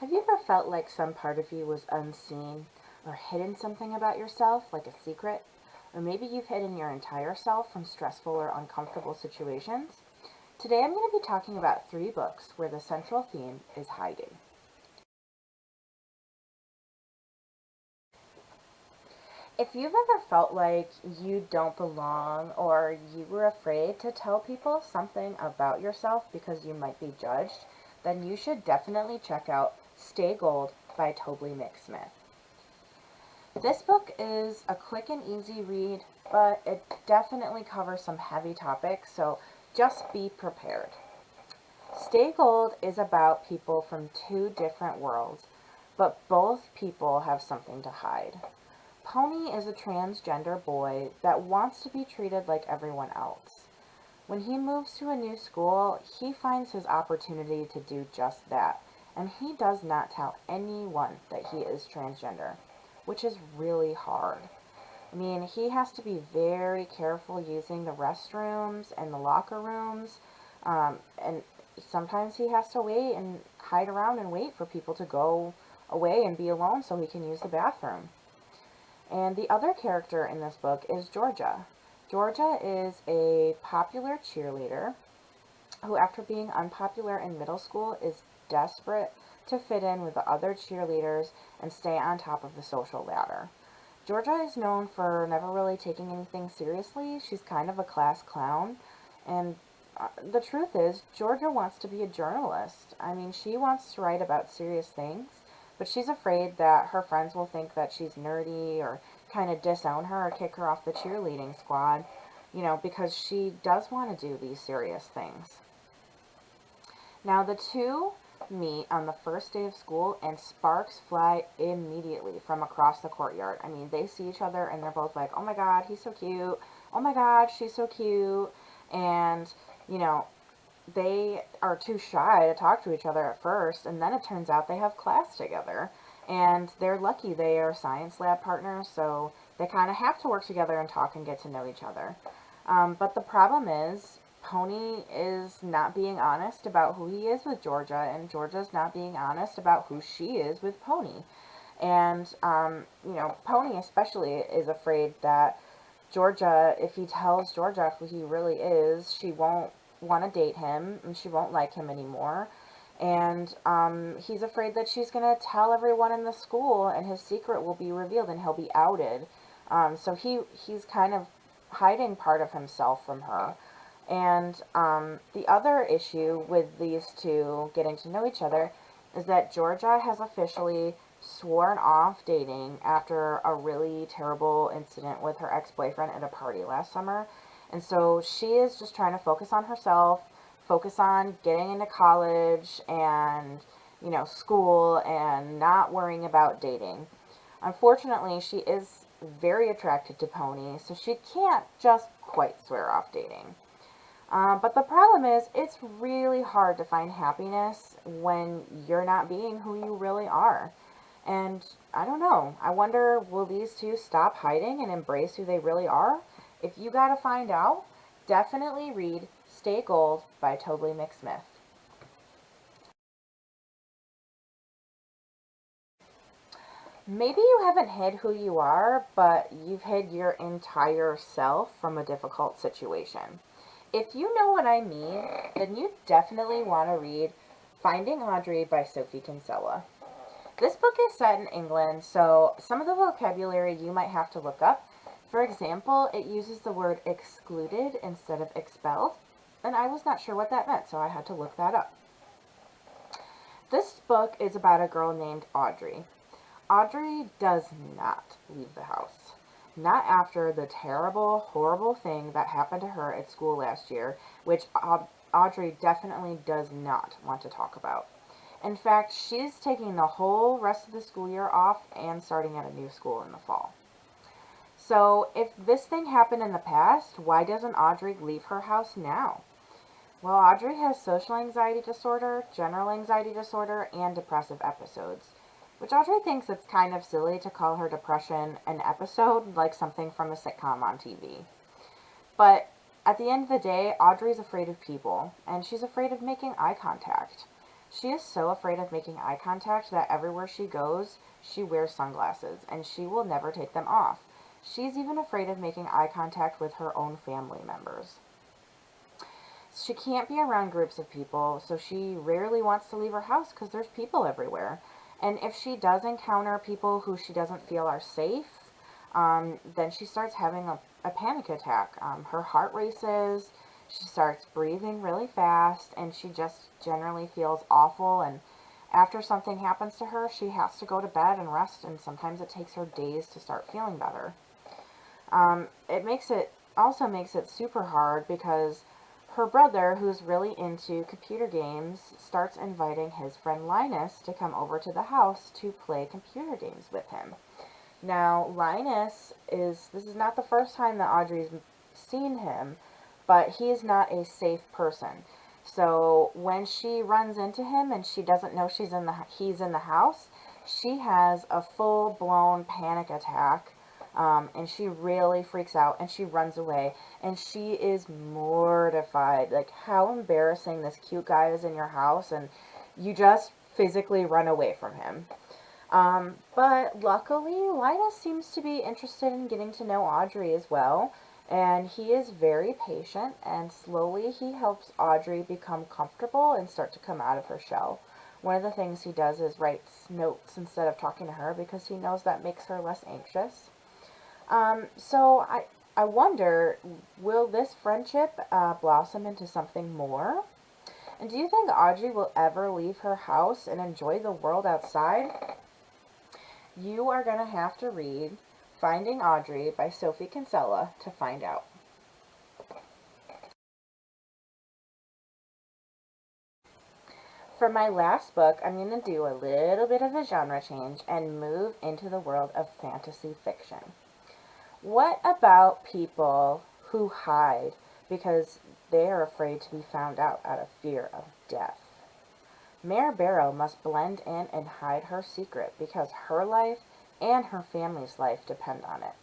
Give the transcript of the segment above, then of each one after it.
Have you ever felt like some part of you was unseen or hidden something about yourself, like a secret? Or maybe you've hidden your entire self from stressful or uncomfortable situations? Today I'm going to be talking about 3 books where the central theme is hiding. If you've ever felt like you don't belong or you were afraid to tell people something about yourself because you might be judged, then you should definitely check out Stay Gold by Tobly McSmith. This book is a quick and easy read, but it definitely covers some heavy topics, so just be prepared. Stay Gold is about people from 2 different worlds, but both people have something to hide. Pony is a transgender boy that wants to be treated like everyone else. When he moves to a new school, he finds his opportunity to do just that, and he does not tell anyone that he is transgender, which is really hard. I mean, he has to be very careful using the restrooms and the locker rooms, and sometimes he has to wait and hide around and wait for people to go away and be alone so he can use the bathroom. And the other character in this book is Georgia. Georgia is a popular cheerleader who, after being unpopular in middle school, is desperate to fit in with the other cheerleaders and stay on top of the social ladder. Georgia is known for never really taking anything seriously. She's kind of a class clown. And the truth is, Georgia wants to be a journalist. I mean, she wants to write about serious things, but she's afraid that her friends will think that she's nerdy or kind of disown her or kick her off the cheerleading squad, because she does want to do these serious things. Now, the two meet on the first day of school, and sparks fly immediately from across the courtyard. I mean, they see each other and they're both like, oh my god, he's so cute. Oh my god, she's so cute. And, you know, they are too shy to talk to each other at first, and then it turns out they have class together. And they're lucky they are science lab partners, so they kind of have to work together and talk and get to know each other. But the problem is, Pony is not being honest about who he is with Georgia, and Georgia's not being honest about who she is with Pony. And, Pony especially is afraid that Georgia, if he tells Georgia who he really is, she won't want to date him and she won't like him anymore. And he's afraid that she's going to tell everyone in the school and his secret will be revealed and he'll be outed. So he's kind of hiding part of himself from her. And the other issue with these two getting to know each other is that Georgia has officially sworn off dating after a really terrible incident with her ex-boyfriend at a party last summer. And so she is just trying to focus on herself, focus on getting into college and, school and not worrying about dating. Unfortunately, she is very attracted to Pony, so she can't just quite swear off dating. But the problem is, it's really hard to find happiness when you're not being who you really are. And I don't know. I wonder, will these two stop hiding and embrace who they really are? If you gotta find out, definitely read Stay Gold by Tobly McSmith. Maybe you haven't hid who you are, but you've hid your entire self from a difficult situation. If you know what I mean, then you definitely want to read Finding Audrey by Sophie Kinsella. This book is set in England, so some of the vocabulary you might have to look up. For example, it uses the word excluded instead of expelled, and I was not sure what that meant, so I had to look that up. This book is about a girl named Audrey. Audrey does not leave the house. Not after the terrible, horrible thing that happened to her at school last year, which Audrey definitely does not want to talk about. In fact, she's taking the whole rest of the school year off and starting at a new school in the fall. So, if this thing happened in the past, why doesn't Audrey leave her house now? Well, Audrey has social anxiety disorder, general anxiety disorder, and depressive episodes, which Audrey thinks it's kind of silly to call her depression an episode, like something from a sitcom on TV. But at the end of the day, Audrey's afraid of people, and she's afraid of making eye contact. She is so afraid of making eye contact that everywhere she goes, she wears sunglasses, and she will never take them off. She's even afraid of making eye contact with her own family members. She can't be around groups of people, so she rarely wants to leave her house because there's people everywhere. And if she does encounter people who she doesn't feel are safe, then she starts having a panic attack. Her heart races, she starts breathing really fast, and she just generally feels awful. And after something happens to her, she has to go to bed and rest, and sometimes it takes her days to start feeling better. It also makes it super hard because her brother, who's really into computer games, starts inviting his friend Linus to come over to the house to play computer games with him. Now, this is not the first time that Audrey's seen him, but he is not a safe person. So when she runs into him and she doesn't know he's in the house, she has a full blown panic attack, and she really freaks out and she runs away and she is mortified. Like, how embarrassing, this cute guy is in your house and you just physically run away from him. But luckily, Linus seems to be interested in getting to know Audrey as well, and he is very patient, and slowly he helps Audrey become comfortable and start to come out of her shell. One of the things he does is writes notes instead of talking to her because he knows that makes her less anxious. So I wonder, will this friendship blossom into something more? And do you think Audrey will ever leave her house and enjoy the world outside? You are going to have to read Finding Audrey by Sophie Kinsella to find out. For my last book, I'm going to do a little bit of a genre change and move into the world of fantasy fiction. What about people who hide because they are afraid to be found out of fear of death? Mare Barrow must blend in and hide her secret because her life and her family's life depend on it.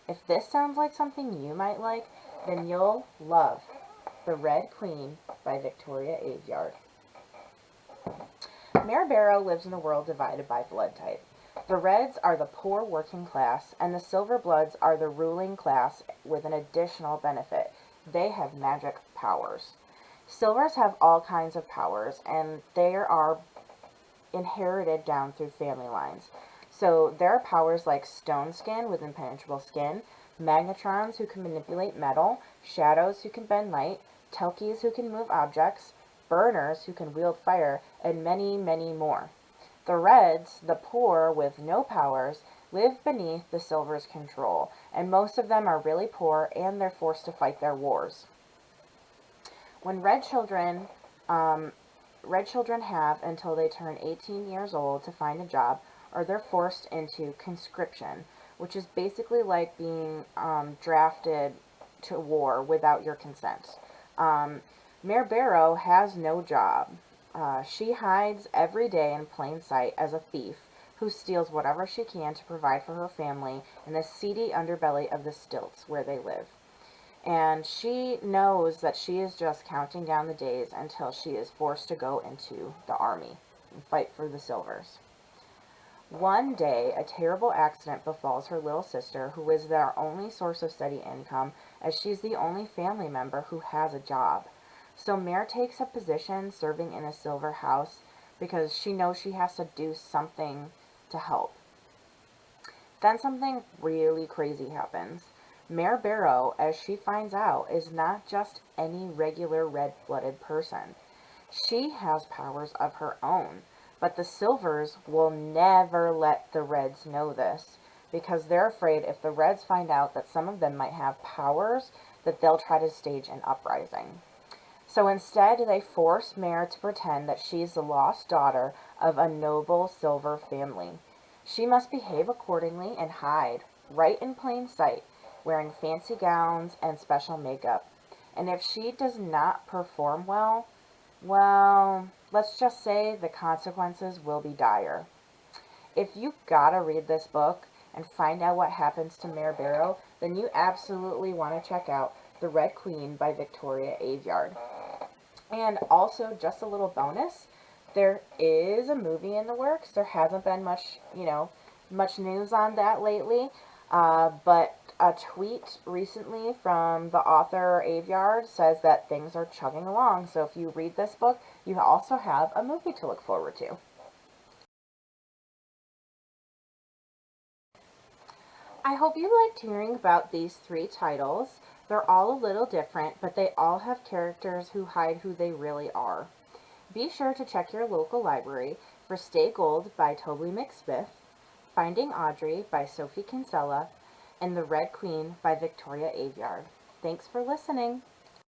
If this sounds like something you might like, then you'll love The Red Queen by Victoria Aveyard. Mare Barrow lives in a world divided by blood type. The Reds are the poor working class, and the Silver Bloods are the ruling class with an additional benefit. They have magic powers. Silvers have all kinds of powers, and they are inherited down through family lines. So there are powers like Stone Skin with impenetrable skin, Magnetrons who can manipulate metal, Shadows who can bend light, Telkies who can move objects, Burners who can wield fire, and many, many more. The Reds, the poor with no powers, live beneath the Silver's control, and most of them are really poor and they're forced to fight their wars. When red children have until they turn 18 years old to find a job, or they're forced into conscription, which is basically like being drafted to war without your consent. Mare Barrow has no job. She hides every day in plain sight as a thief who steals whatever she can to provide for her family in the seedy underbelly of the stilts where they live. And she knows that she is just counting down the days until she is forced to go into the army and fight for the Silvers. One day, a terrible accident befalls her little sister, who is their only source of steady income, as she's the only family member who has a job. So Mare takes a position serving in a Silver house because she knows she has to do something to help. Then something really crazy happens. Mare Barrow, as she finds out, is not just any regular red-blooded person. She has powers of her own, but the Silvers will never let the Reds know this because they're afraid if the Reds find out that some of them might have powers, that they'll try to stage an uprising. So instead, they force Mare to pretend that she's the lost daughter of a noble Silver family. She must behave accordingly and hide, right in plain sight, wearing fancy gowns and special makeup. And if she does not perform well, let's just say the consequences will be dire. If you gotta read this book and find out what happens to Mare Barrow, then you absolutely want to check out The Red Queen by Victoria Aveyard. And also, just a little bonus, There is a movie in the works. There hasn't been much, much news on that lately. But a tweet recently from the author Aveyard says that things are chugging along. So if you read this book, you also have a movie to look forward to. I hope you liked hearing about these three titles. They're all a little different, but they all have characters who hide who they really are. Be sure to check your local library for Stay Gold by Toby McSmith, Finding Audrey by Sophie Kinsella, and The Red Queen by Victoria Aveyard. Thanks for listening.